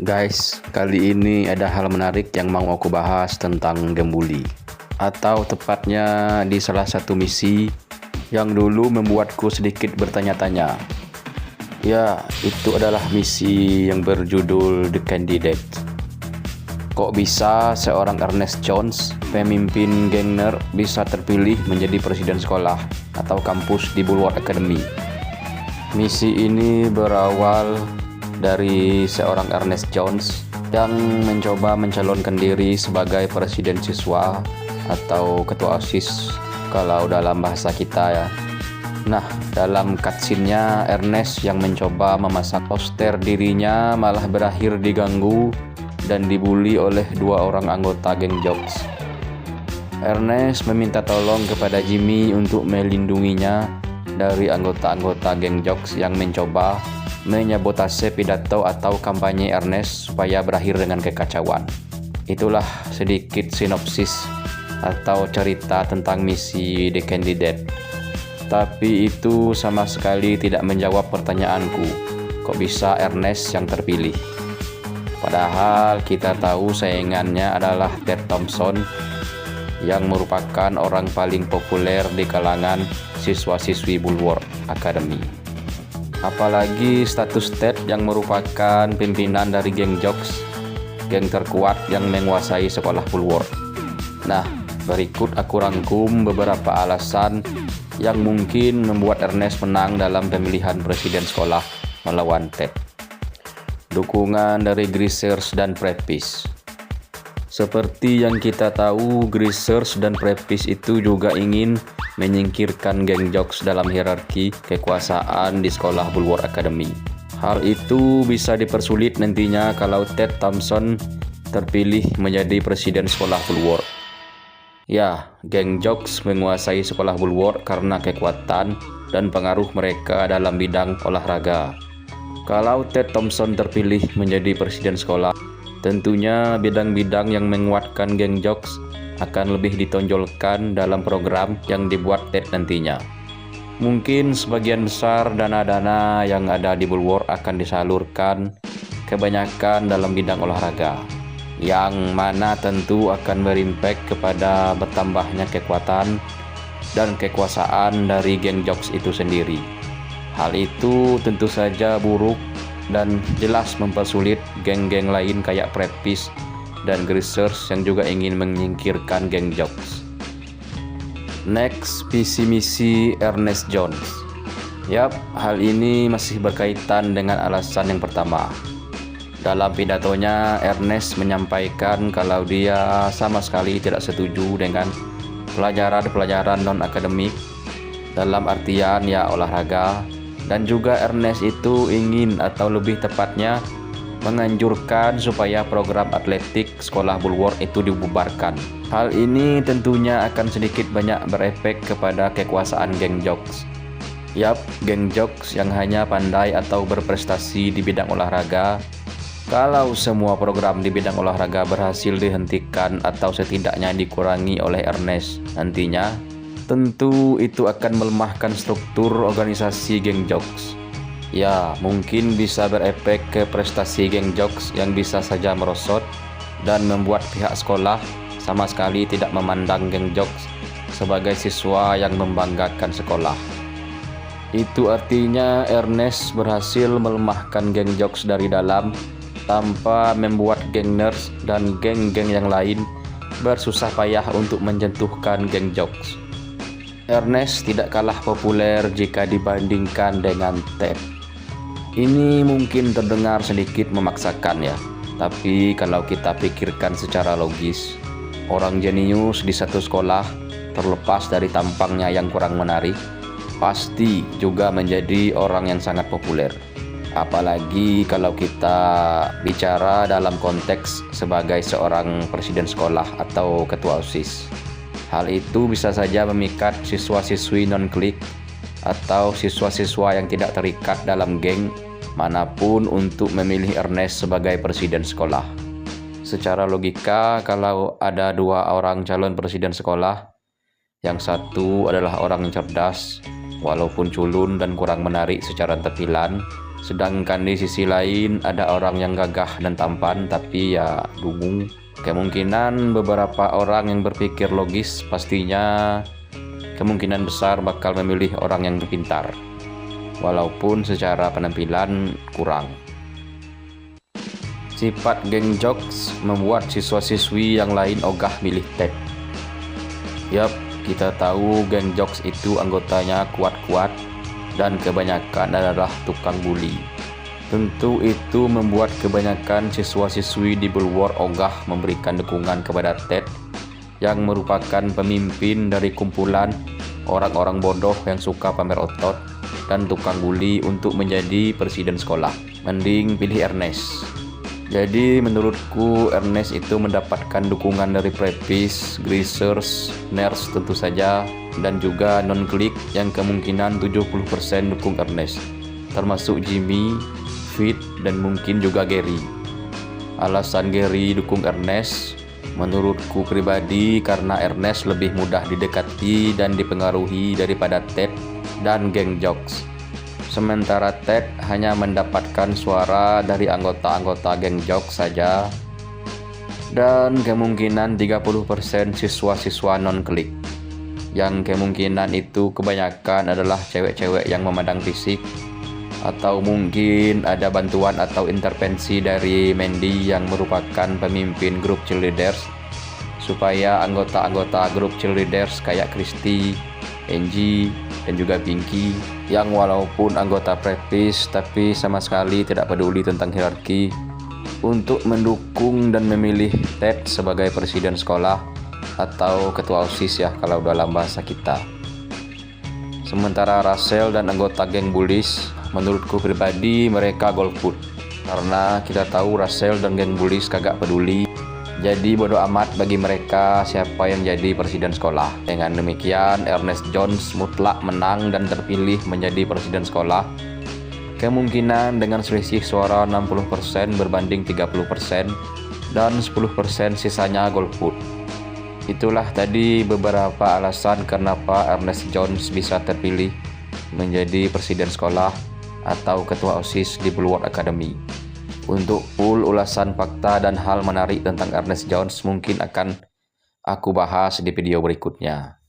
Guys, kali ini ada hal menarik yang mau aku bahas tentang game bully. Atau tepatnya di salah satu misi yang dulu membuatku sedikit bertanya-tanya. Ya, itu adalah misi yang berjudul The Candidate. Kok bisa seorang Ernest Jones, pemimpin geng nerd, bisa terpilih menjadi presiden sekolah atau kampus di Bulwark Academy? Misi ini berawal dari seorang Ernest Jones yang mencoba mencalonkan diri sebagai presiden siswa atau ketua OSIS kalau dalam bahasa kita ya. Nah, dalam cutscene-nya Ernest yang mencoba memasang poster dirinya malah berakhir diganggu dan dibully oleh dua orang anggota geng Jocks. Ernest meminta tolong kepada Jimmy untuk melindunginya dari anggota-anggota geng Jocks yang mencoba menyabotase pidato atau kampanye Ernest supaya berakhir dengan kekacauan. Itulah sedikit sinopsis atau cerita tentang misi The Candidate. Tapi itu sama sekali tidak menjawab pertanyaanku, kok bisa Ernest yang terpilih? Padahal kita tahu saingannya adalah Ted Thompson yang merupakan orang paling populer di kalangan siswa-siswi Bulwark Academy. Apalagi status Ted yang merupakan pimpinan dari geng Jocks, geng terkuat yang menguasai sekolah Bulwark. Nah, berikut aku rangkum beberapa alasan yang mungkin membuat Ernest menang dalam pemilihan presiden sekolah melawan Ted. Dukungan dari Greasers dan Preppis. Seperti yang kita tahu, Greasers dan Preppis itu juga ingin menyingkirkan geng Jocks dalam hierarki kekuasaan di sekolah Bulwark Academy. Hal itu bisa dipersulit nantinya kalau Ted Thompson terpilih menjadi presiden sekolah Bulwark. Ya, geng Jocks menguasai sekolah Bulwark karena kekuatan dan pengaruh mereka dalam bidang olahraga. Kalau Ted Thompson terpilih menjadi presiden sekolah, tentunya bidang-bidang yang menguatkan geng Jocks akan lebih ditonjolkan dalam program yang dibuat Ted nantinya. Mungkin sebagian besar dana-dana yang ada di Bulwark akan disalurkan kebanyakan dalam bidang olahraga, yang mana tentu akan berimpact kepada bertambahnya kekuatan dan kekuasaan dari geng Jocks itu sendiri. Hal itu tentu saja buruk dan jelas mempersulit geng-geng lain kayak Preppis dan Greasers yang juga ingin menyingkirkan geng Jocks. Next, visi misi Ernest Jones. Yap, hal ini masih berkaitan dengan alasan yang pertama. Dalam pidatonya, Ernest menyampaikan kalau dia sama sekali tidak setuju dengan pelajaran-pelajaran non-akademik, dalam artian ya olahraga, dan juga Ernest itu ingin atau lebih tepatnya menganjurkan supaya program atletik sekolah Bulwark itu dibubarkan. Hal ini tentunya akan sedikit banyak berefek kepada kekuasaan geng Jocks. Yap, geng Jocks yang hanya pandai atau berprestasi di bidang olahraga. Kalau semua program di bidang olahraga berhasil dihentikan atau setidaknya dikurangi oleh Ernest nantinya, tentu itu akan melemahkan struktur organisasi geng Jocks. Ya, mungkin bisa berefek ke prestasi geng Jocks yang bisa saja merosot dan membuat pihak sekolah sama sekali tidak memandang geng Jocks sebagai siswa yang membanggakan sekolah. Itu artinya Ernest berhasil melemahkan geng Jocks dari dalam tanpa membuat geng nerds dan geng-geng yang lain bersusah payah untuk menjatuhkan geng Jocks. Ernest tidak kalah populer jika dibandingkan dengan Ted. Ini mungkin terdengar sedikit memaksakan ya, tapi kalau kita pikirkan secara logis, orang jenius di satu sekolah, terlepas dari tampangnya yang kurang menarik, pasti juga menjadi orang yang sangat populer. Apalagi kalau kita bicara dalam konteks sebagai seorang presiden sekolah atau ketua OSIS. Hal itu bisa saja memikat siswa-siswi non-klik atau siswa-siswa yang tidak terikat dalam geng manapun untuk memilih Ernest sebagai presiden sekolah. Secara logika, kalau ada dua orang calon presiden sekolah, yang satu adalah orang yang cerdas, walaupun culun dan kurang menarik secara tampilan, Sedangkan di sisi lain ada orang yang gagah dan tampan tapi ya dungu. Kemungkinan beberapa orang yang berpikir logis pastinya kemungkinan besar bakal memilih orang yang pintar, walaupun secara penampilan kurang. Sifat geng jokes membuat siswa-siswi yang lain ogah milih Ted. Yap, kita tahu geng jokes itu anggotanya kuat-kuat dan kebanyakan adalah tukang bully. Tentu itu membuat kebanyakan siswa-siswi di Bulwark ogah memberikan dukungan kepada Ted yang merupakan pemimpin dari kumpulan orang-orang bodoh yang suka pamer otot dan tukang bully untuk menjadi presiden sekolah. Mending pilih Ernest. Jadi menurutku Ernest itu mendapatkan dukungan dari Preppis, Greasers, Nerds tentu saja, dan juga non-klik yang kemungkinan 70% dukung Ernest, termasuk Jimmy, Fit, dan mungkin juga Gary. Alasan Gary dukung Ernest, menurutku pribadi karena Ernest lebih mudah didekati dan dipengaruhi daripada Ted dan geng jokes. Sementara Ted hanya mendapatkan suara dari anggota-anggota geng jokes saja, dan kemungkinan 30% siswa-siswa non-klik, yang kemungkinan itu kebanyakan adalah cewek-cewek yang memandang fisik, atau mungkin ada bantuan atau intervensi dari Mandy yang merupakan pemimpin grup cheerleaders, supaya anggota-anggota grup cheerleaders kayak Christy, Angie, dan juga Pinky yang walaupun anggota Preppis tapi sama sekali tidak peduli tentang hierarki untuk mendukung dan memilih Ted sebagai presiden sekolah atau ketua OSIS ya kalau dalam bahasa kita. Sementara Russell dan anggota geng bullies, menurutku pribadi mereka golput, karena kita tahu Russell dan geng bullies kagak peduli. Jadi bodoh amat bagi mereka siapa yang jadi presiden sekolah. Dengan demikian Ernest Jones mutlak menang dan terpilih menjadi presiden sekolah. Kemungkinan dengan selisih suara 60% berbanding 30% dan 10% sisanya golput. Itulah tadi beberapa alasan kenapa Ernest Jones bisa terpilih menjadi presiden sekolah atau ketua OSIS di Bulwark Academy. Untuk full ulasan fakta dan hal menarik tentang Ernest Jones mungkin akan aku bahas di video berikutnya.